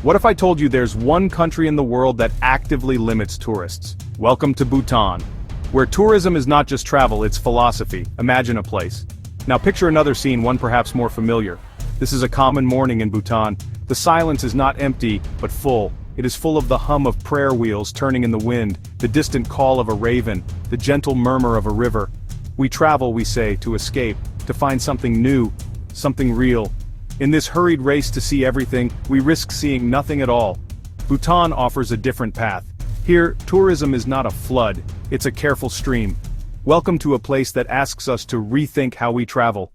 What if I told you there's one country in the world that actively limits tourists? Welcome to Bhutan, where tourism is not just travel, it's philosophy. Imagine a place. Now picture another scene, one perhaps more familiar. This is a common morning in Bhutan. The silence is not empty, but full. It is full of the hum of prayer wheels turning in the wind, the distant call of a raven, the gentle murmur of a river. We travel, we say, to escape, to find something new, something real. In this hurried race to see everything, we risk seeing nothing at all. Bhutan offers a different path. Here, tourism is not a flood, it's a careful stream. Welcome to a place that asks us to rethink how we travel.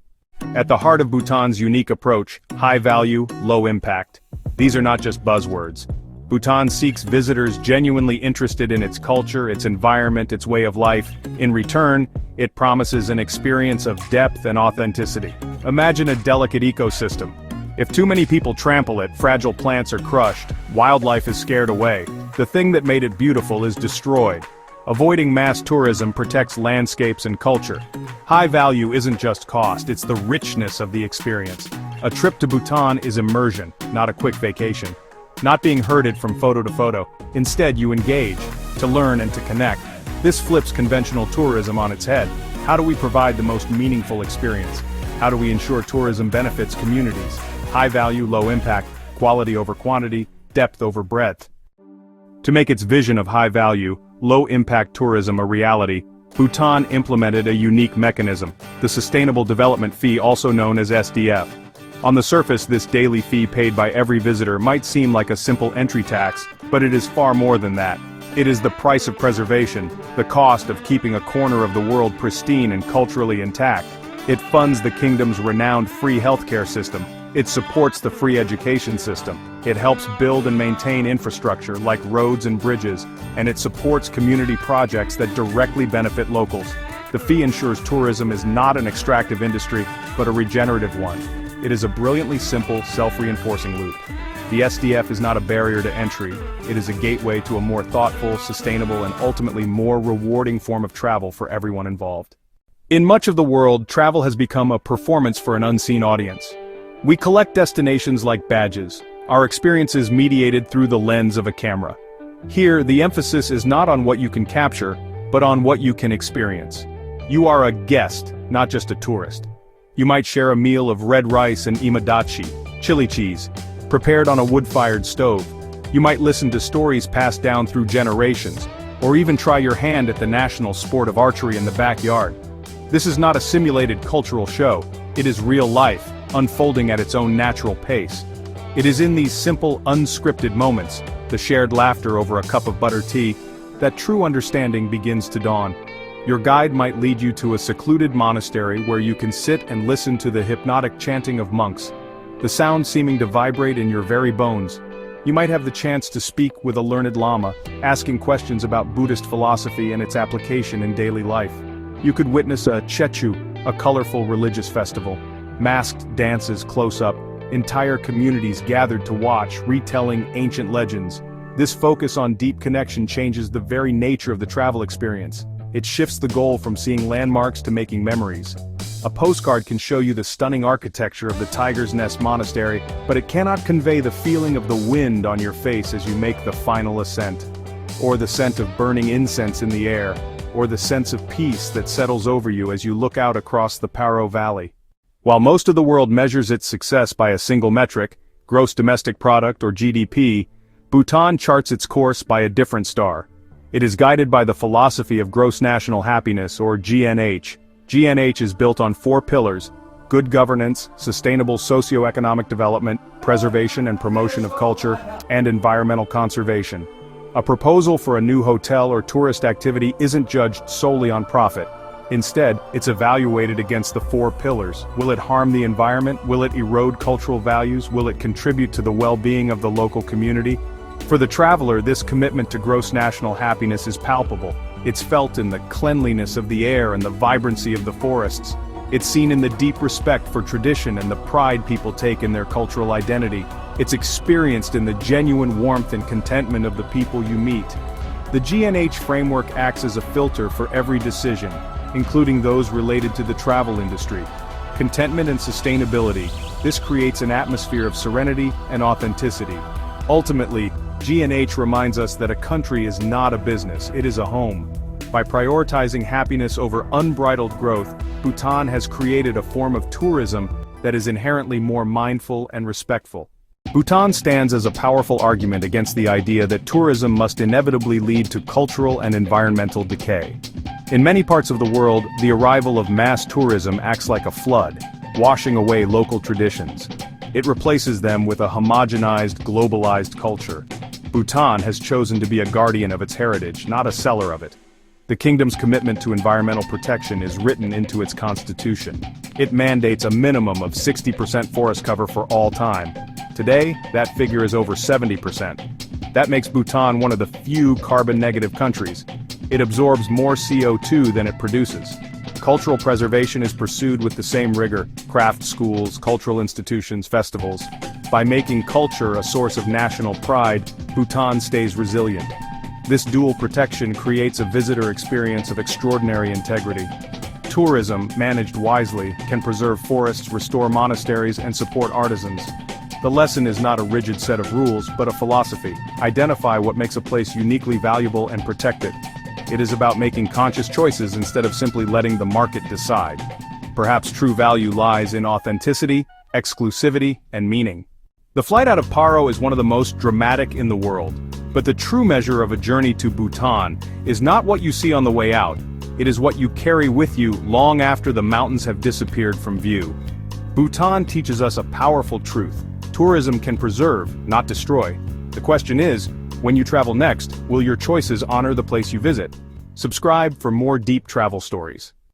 At the heart of Bhutan's unique approach, high value, low impact. These are not just buzzwords. Bhutan seeks visitors genuinely interested in its culture, its environment, its way of life. In return, it promises an experience of depth and authenticity. Imagine a delicate ecosystem. If too many people trample it, fragile plants are crushed, wildlife is scared away. The thing that made it beautiful is destroyed. Avoiding mass tourism protects landscapes and culture. High value isn't just cost, it's the richness of the experience. A trip to Bhutan is immersion, not a quick vacation. Not being herded from photo to photo. Instead, you engage, to learn and to connect. This flips conventional tourism on its head. How do we provide the most meaningful experience? How do we ensure tourism benefits communities? High value, low impact, quality over quantity, depth over breadth. To make its vision of high value, low impact tourism a reality, Bhutan implemented a unique mechanism, the Sustainable Development Fee, also known as SDF. On the surface, this daily fee paid by every visitor might seem like a simple entry tax, but it is far more than that. It is the price of preservation, the cost of keeping a corner of the world pristine and culturally intact. It funds the kingdom's renowned free healthcare system. It supports the free education system. It helps build and maintain infrastructure like roads and bridges, and it supports community projects that directly benefit locals. The fee ensures tourism is not an extractive industry, but a regenerative one. It is a brilliantly simple, self-reinforcing loop. The SDF is not a barrier to entry, it is a gateway to a more thoughtful, sustainable, and ultimately more rewarding form of travel for everyone involved. In much of the world, travel has become a performance for an unseen audience. We collect destinations like badges, our experiences mediated through the lens of a camera. Here, the emphasis is not on what you can capture, but on what you can experience. You are a guest, not just a tourist. You might share a meal of red rice and imadachi, chili cheese, prepared on a wood-fired stove. You might listen to stories passed down through generations, or even try your hand at the national sport of archery in the backyard. This is not a simulated cultural show, it is real life, unfolding at its own natural pace. It is in these simple, unscripted moments, the shared laughter over a cup of buttered tea, that true understanding begins to dawn. Your guide might lead you to a secluded monastery where you can sit and listen to the hypnotic chanting of monks, the sound seeming to vibrate in your very bones. You might have the chance to speak with a learned lama, asking questions about Buddhist philosophy and its application in daily life. You could witness a chechu, a colorful religious festival, masked dances close up, entire communities gathered to watch, retelling ancient legends. This focus on deep connection changes the very nature of the travel experience. It shifts the goal from seeing landmarks to making memories. A postcard can show you the stunning architecture of the Tiger's Nest Monastery, but it cannot convey the feeling of the wind on your face as you make the final ascent, or the scent of burning incense in the air, or the sense of peace that settles over you as you look out across the Paro Valley. While most of the world measures its success by a single metric, gross domestic product or GDP, Bhutan charts its course by a different star. It is guided by the philosophy of gross national happiness, or GNH. GNH is built on 4 pillars: good governance, sustainable socio-economic development, preservation and promotion of culture, and environmental conservation. A proposal for a new hotel or tourist activity isn't judged solely on profit. Instead, it's evaluated against the 4 pillars. Will it harm the environment? Will it erode cultural values? Will it contribute to the well-being of the local community? For the traveler, this commitment to gross national happiness is palpable. It's felt in the cleanliness of the air and the vibrancy of the forests. It's seen in the deep respect for tradition and the pride people take in their cultural identity. It's experienced in the genuine warmth and contentment of the people you meet. The GNH framework acts as a filter for every decision, including those related to the travel industry. Contentment and sustainability. This creates an atmosphere of serenity and authenticity. Ultimately, G&H reminds us that a country is not a business, it is a home. By prioritizing happiness over unbridled growth, Bhutan has created a form of tourism that is inherently more mindful and respectful. Bhutan stands as a powerful argument against the idea that tourism must inevitably lead to cultural and environmental decay. In many parts of the world, the arrival of mass tourism acts like a flood, washing away local traditions. It replaces them with a homogenized, globalized culture. Bhutan has chosen to be a guardian of its heritage, not a seller of it. The kingdom's commitment to environmental protection is written into its constitution. It mandates a minimum of 60% forest cover for all time. Today, that figure is over 70%. That makes Bhutan one of the few carbon-negative countries. It absorbs more CO2 than it produces. Cultural preservation is pursued with the same rigor: craft schools, cultural institutions, festivals. By making culture a source of national pride, Bhutan stays resilient. This dual protection creates a visitor experience of extraordinary integrity. Tourism, managed wisely, can preserve forests, restore monasteries, and support artisans. The lesson is not a rigid set of rules, but a philosophy. Identify what makes a place uniquely valuable and protect it. It is about making conscious choices instead of simply letting the market decide. Perhaps true value lies in authenticity, exclusivity, and meaning. The flight out of Paro is one of the most dramatic in the world. But the true measure of a journey to Bhutan is not what you see on the way out. It is what you carry with you long after the mountains have disappeared from view. Bhutan teaches us a powerful truth. Tourism can preserve, not destroy. The question is, when you travel next, will your choices honor the place you visit? Subscribe for more deep travel stories.